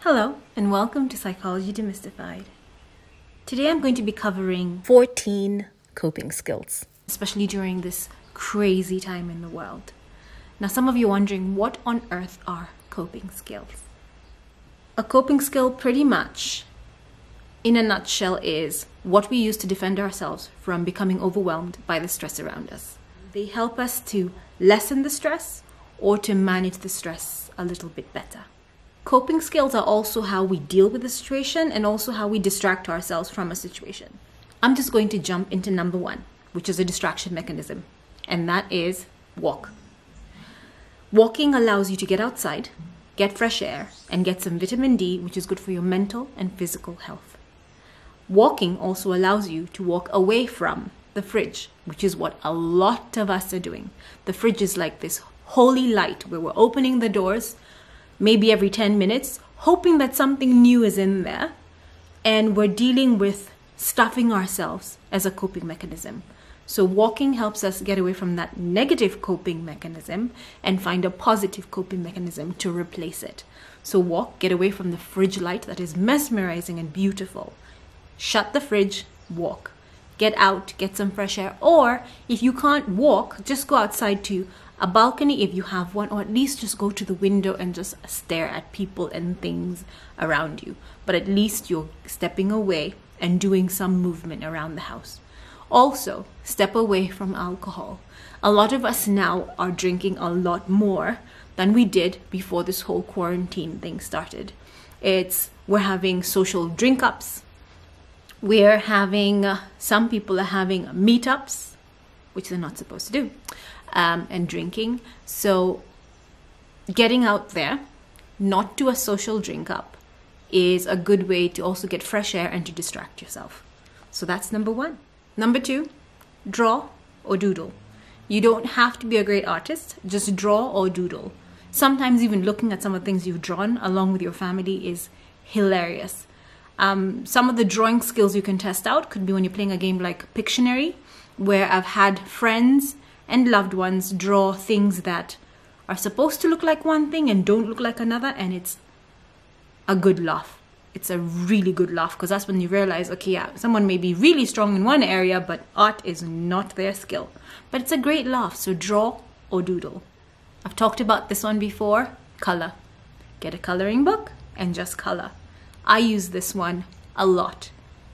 Hello and welcome to Psychology Demystified. Today I'm going to be covering 14 coping skills, especially during this crazy time in the world. Now some of you are wondering, what on earth are coping skills? A coping skill pretty much, in a nutshell, is what we use to defend ourselves from becoming overwhelmed by the stress around us. They help us to lessen the stress or to manage the stress a little bit better. Coping skills are also how we deal with the situation and also how we distract ourselves from a situation. I'm just going to jump into number one, which is a distraction mechanism, and that is walk. Walking allows you to get outside, get fresh air, and get some vitamin D, which is good for your mental and physical health. Walking also allows you to walk away from the fridge, which is what a lot of us are doing. The fridge is like this holy light where we're opening the doors maybe every 10 minutes, hoping that something new is in there, and we're dealing with stuffing ourselves as a coping mechanism. So walking helps us get away from that negative coping mechanism and find a positive coping mechanism to replace it. So walk, get away from the fridge light that is mesmerizing and beautiful. Shut the fridge, walk. Get out, get some fresh air, or if you can't walk, just go outside to a balcony if you have one, or at least just go to the window and just stare at people and things around you. But at least you're stepping away and doing some movement around the house. Also, step away from alcohol. A lot of us now are drinking a lot more than we did before this whole quarantine thing started. We're having social drink-ups. We're having, some people are having meetups, which they're not supposed to do. And drinking. So getting out there, not to a social drink up, is a good way to also get fresh air and to distract yourself. So that's number one. Number two, draw or doodle. You don't have to be a great artist, just draw or doodle. Sometimes even looking at some of the things you've drawn along with your family is hilarious. Some of the drawing skills you can test out could be when you're playing a game like Pictionary, where I've had friends and loved ones draw things that are supposed to look like one thing and don't look like another, and it's a good laugh. It's a really good laugh, because that's when you realize, okay, yeah, someone may be really strong in one area, but art is not their skill. But it's a great laugh, so draw or doodle. I've talked about this one before. Color. Get a coloring book and just color. I use this one a lot,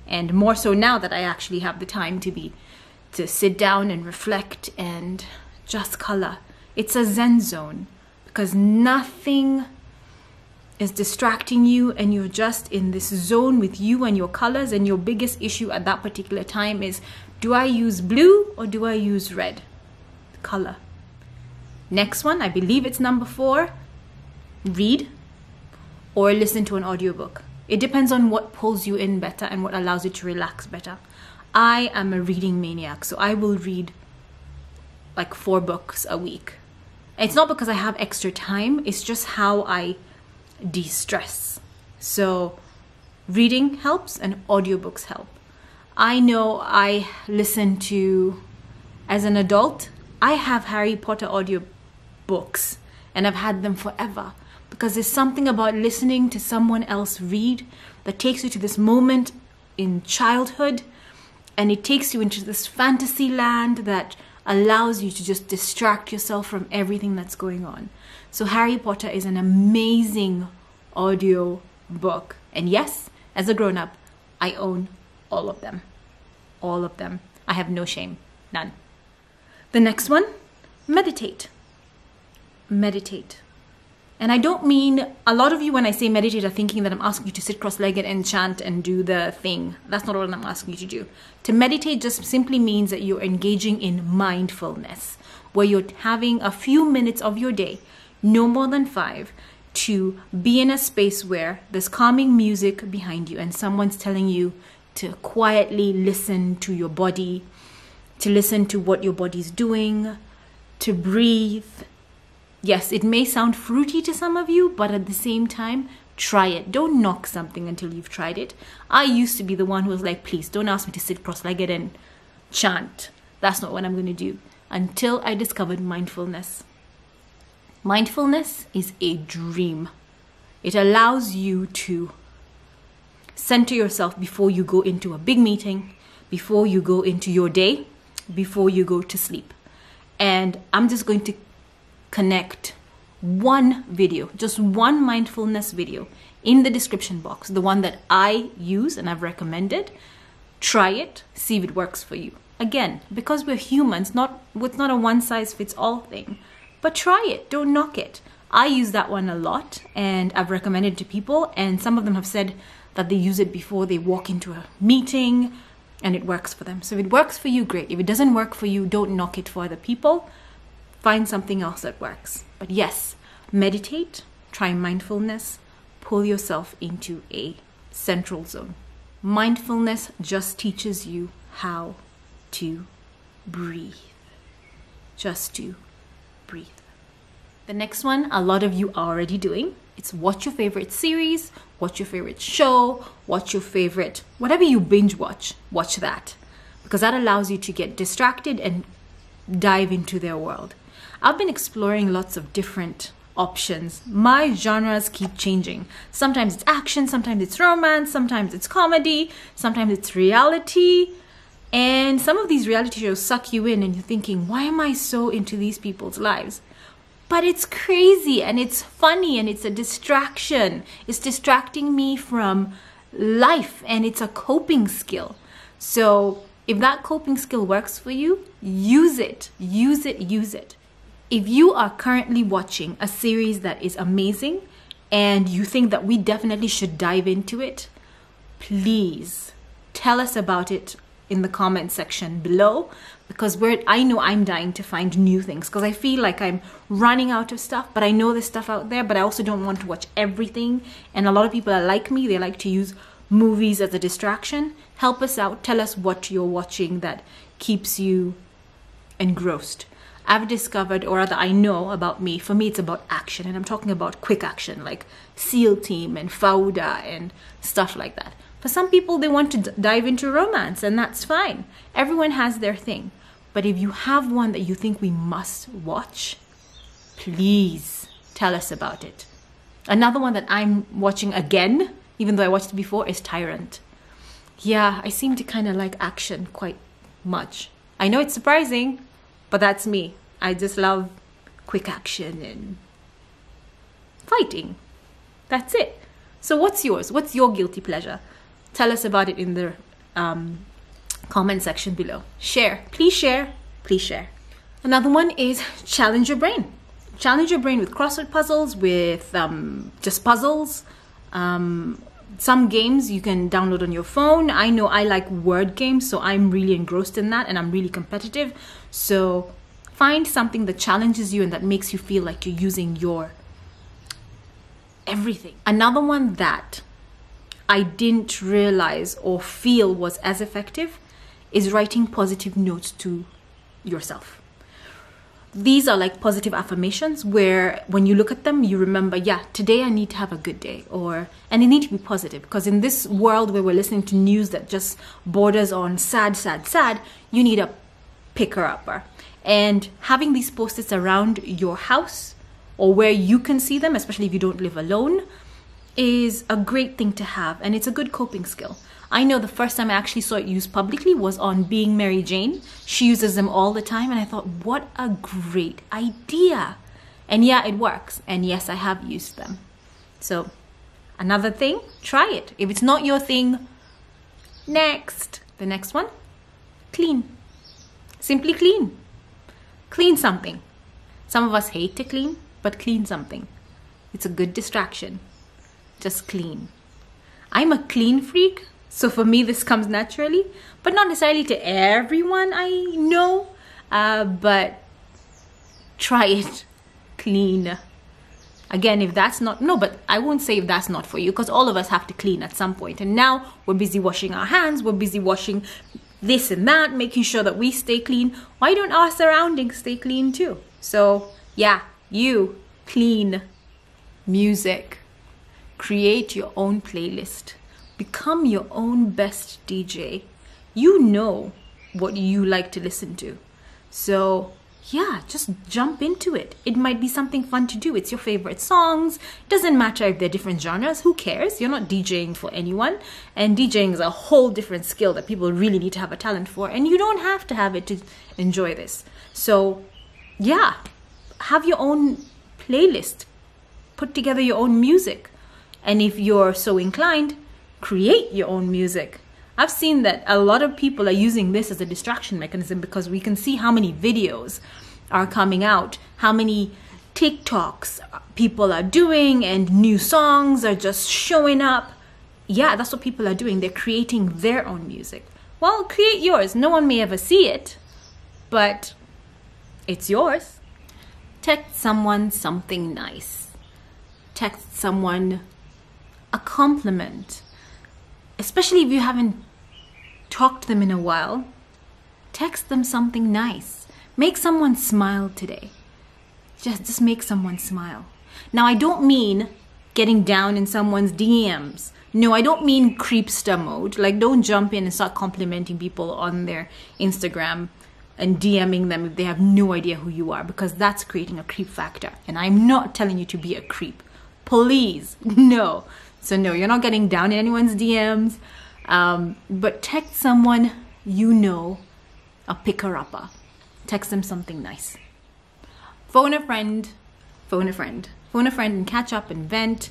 and more so now that I actually have the time to sit down and reflect and just color. It's a zen zone because nothing is distracting you and you're just in this zone with you and your colors, and your biggest issue at that particular time is, do I use blue or do I use red? Color. Next one, I believe it's number 4, read or listen to an audiobook. It depends on what pulls you in better and what allows you to relax better. I am a reading maniac, so I will read like 4 books a week. It's not because I have extra time, it's just how I de-stress. So reading helps and audiobooks help. I know I listen to, as an adult, I have Harry Potter audiobooks and I've had them forever, because there's something about listening to someone else read that takes you to this moment in childhood. And it takes you into this fantasy land that allows you to just distract yourself from everything that's going on. So Harry Potter is an amazing audio book. And yes, as a grown-up, I own all of them. All of them. I have no shame. None. The next one, meditate. Meditate. And I don't mean, a lot of you when I say meditate are thinking that I'm asking you to sit cross-legged and chant and do the thing. That's not what I'm asking you to do. To meditate just simply means that you're engaging in mindfulness, where you're having a few minutes of your day, no more than 5, to be in a space where there's calming music behind you and someone's telling you to quietly listen to your body, to listen to what your body's doing, to breathe. Yes, it may sound fruity to some of you, but at the same time, try it. Don't knock something until you've tried it. I used to be the one who was like, please don't ask me to sit cross-legged and chant. That's not what I'm going to do. Until I discovered mindfulness. Mindfulness is a dream. It allows you to center yourself before you go into a big meeting, before you go into your day, before you go to sleep. And I'm just going to connect one video, just one mindfulness video in the description box, the one that I use and I've recommended. Try it, see if it works for you. Again, because we're humans, it's not a one-size-fits-all thing, but try it, don't knock it. I use that one a lot and I've recommended it to people, and some of them have said that they use it before they walk into a meeting and it works for them. So if it works for you, great. If it doesn't work for you, don't knock it for other people. Find something else that works. But yes, meditate, try mindfulness, pull yourself into a central zone. Mindfulness just teaches you how to breathe. Just to breathe. The next one, a lot of you are already doing. It's watch your favorite series, watch your favorite show, watch your favorite, whatever you binge watch that. Because that allows you to get distracted and dive into their world. I've been exploring lots of different options. My genres keep changing. Sometimes it's action, sometimes it's romance, sometimes it's comedy, sometimes it's reality. And some of these reality shows suck you in and you're thinking, why am I so into these people's lives? But it's crazy and it's funny and it's a distraction. It's distracting me from life and it's a coping skill. So if that coping skill works for you, use it, use it, use it. If you are currently watching a series that is amazing and you think that we definitely should dive into it, please tell us about it in the comment section below, because I know I'm dying to find new things, because I feel like I'm running out of stuff, but I know there's stuff out there, but I also don't want to watch everything. And a lot of people are like me, they like to use movies as a distraction. Help us out, tell us what you're watching that keeps you engrossed. I've discovered, or rather I know about me, for me it's about action, and I'm talking about quick action like SEAL Team and Fauda and stuff like that. For some people, they want to dive into romance, and that's fine. Everyone has their thing. But if you have one that you think we must watch, please tell us about it. Another one that I'm watching again, even though I watched it before, is Tyrant. Yeah, I seem to kind of like action quite much. I know it's surprising, but that's me. I just love quick action and fighting. That's it. So what's yours? What's your guilty pleasure? Tell us about it in the comment section below. Share. Please share. Please share. Another one is challenge your brain. Challenge your brain with crossword puzzles, with just puzzles. Some games you can download on your phone. I know I like word games, so I'm really engrossed in that and I'm really competitive. So find something that challenges you and that makes you feel like you're using your everything. Another one that I didn't realize or feel was as effective is writing positive notes to yourself. These are like positive affirmations where when you look at them, you remember, yeah, today I need to have a good day, and they need to be positive, because in this world where we're listening to news that just borders on sad, sad, sad, you need a picker-upper. And having these post-its around your house or where you can see them, especially if you don't live alone, is a great thing to have, and it's a good coping skill. I know the first time I actually saw it used publicly was on Being Mary Jane. She uses them all the time, and I thought, what a great idea. And yeah, it works. And yes, I have used them. So another thing, try it. If it's not your thing, next. The next one, clean. Simply clean. Clean something. Some of us hate to clean, but clean something. It's a good distraction. Just clean. I'm a clean freak, so for me this comes naturally, but not necessarily to everyone I know, but try it. Clean. Again, if that's not, no, but I won't say if that's not for you, because all of us have to clean at some point. And now we're busy washing our hands, we're busy washing this and that, making sure that we stay clean. Why don't our surroundings stay clean too? So yeah, you clean. Music. Create your own playlist. Become your own best DJ. You know what you like to listen to. So yeah, just jump into it. It might be something fun to do. It's your favorite songs. It doesn't matter if they're different genres. Who cares? You're not DJing for anyone. And DJing is a whole different skill that people really need to have a talent for. And you don't have to have it to enjoy this. So, yeah, have your own playlist. Put together your own music. And if you're so inclined, create your own music. I've seen that a lot of people are using this as a distraction mechanism because we can see how many videos are coming out, how many TikToks people are doing, and new songs are just showing up. Yeah, that's what people are doing. They're creating their own music. Well, create yours. No one may ever see it, but it's yours. Text someone something nice. Text someone a compliment. Especially if you haven't talked to them in a while, text them something nice. Make someone smile today. Just make someone smile. Now, I don't mean getting down in someone's DMs. No, I don't mean creepster mode. Like, don't jump in and start complimenting people on their Instagram and DMing them if they have no idea who you are, because that's creating a creep factor. And I'm not telling you to be a creep. Please, no. So no, you're not getting down in anyone's DMs. But text someone you know, a picker-upper. Text them something nice. Phone a friend. Phone a friend. Phone a friend and catch up and vent.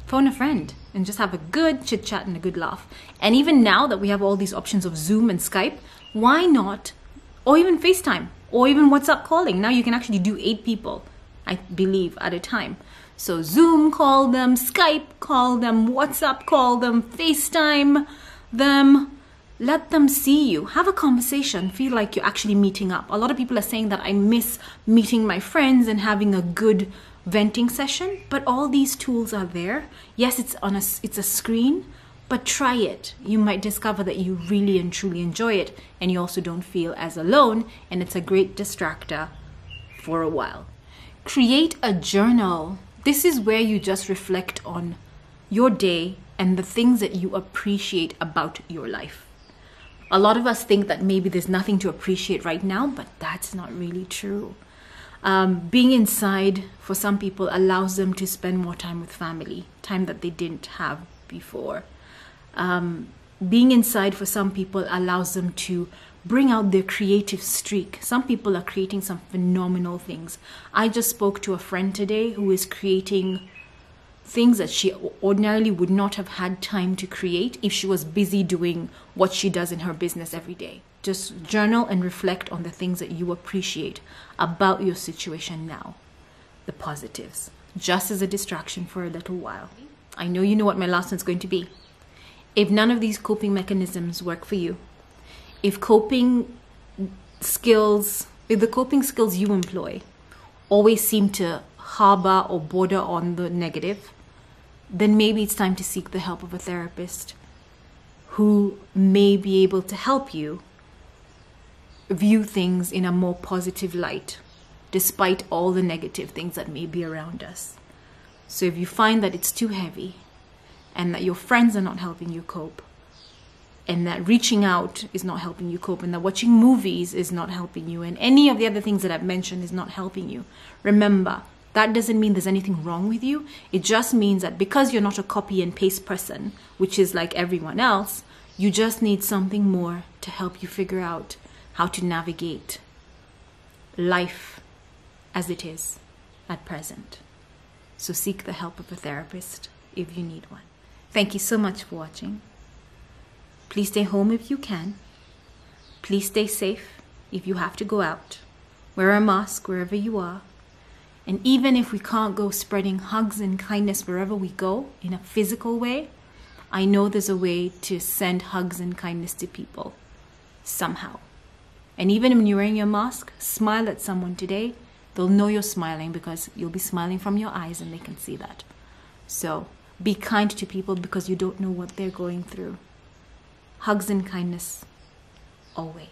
Phone a friend and just have a good chit-chat and a good laugh. And even now that we have all these options of Zoom and Skype, why not? Or even FaceTime. Or even WhatsApp calling. Now you can actually do 8 people, I believe, at a time. So Zoom call them, Skype call them, WhatsApp call them, FaceTime them. Let them see you. Have a conversation. Feel like you're actually meeting up. A lot of people are saying that I miss meeting my friends and having a good venting session. But all these tools are there. Yes, it's a screen, but try it. You might discover that you really and truly enjoy it, and you also don't feel as alone, and it's a great distractor for a while. Create a journal. This is where you just reflect on your day and the things that you appreciate about your life. A lot of us think that maybe there's nothing to appreciate right now, but that's not really true. Being inside for some people allows them to spend more time with family, time that they didn't have before. Being inside for some people allows them to bring out their creative streak. Some people are creating some phenomenal things. I just spoke to a friend today who is creating things that she ordinarily would not have had time to create if she was busy doing what she does in her business every day. Just journal and reflect on the things that you appreciate about your situation now. The positives. Just as a distraction for a little while. I know you know what my last one's going to be. If none of these coping mechanisms work for you, if the coping skills you employ always seem to harbor or border on the negative, then maybe it's time to seek the help of a therapist who may be able to help you view things in a more positive light, despite all the negative things that may be around us. So if you find that it's too heavy and that your friends are not helping you cope, and that reaching out is not helping you cope, and that watching movies is not helping you, and any of the other things that I've mentioned is not helping you, remember, that doesn't mean there's anything wrong with you. It just means that because you're not a copy and paste person, which is like everyone else, you just need something more to help you figure out how to navigate life as it is at present. So seek the help of a therapist if you need one. Thank you so much for watching. Please stay home if you can. Please stay safe if you have to go out. Wear a mask wherever you are. And even if we can't go spreading hugs and kindness wherever we go in a physical way, I know there's a way to send hugs and kindness to people somehow. And even when you're wearing your mask, smile at someone today. They'll know you're smiling because you'll be smiling from your eyes and they can see that. So be kind to people because you don't know what they're going through. Hugs and kindness, always.